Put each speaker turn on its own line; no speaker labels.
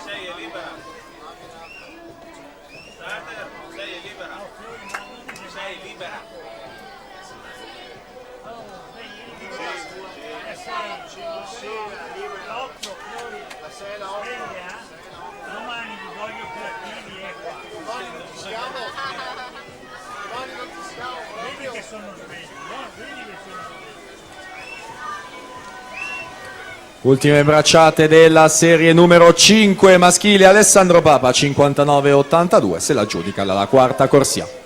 Sei è libera. Starter, sei è libera. Sei libera.
Domani vi voglio più attivi, ecco.
Domani non ci siamo. Domani non ci siamo.
Vedi che sono svegli, no? Vedi che sono svegli.
Ultime bracciate della serie numero 5 maschile. Alessandro Papa 59-82 se la giudica la quarta corsia.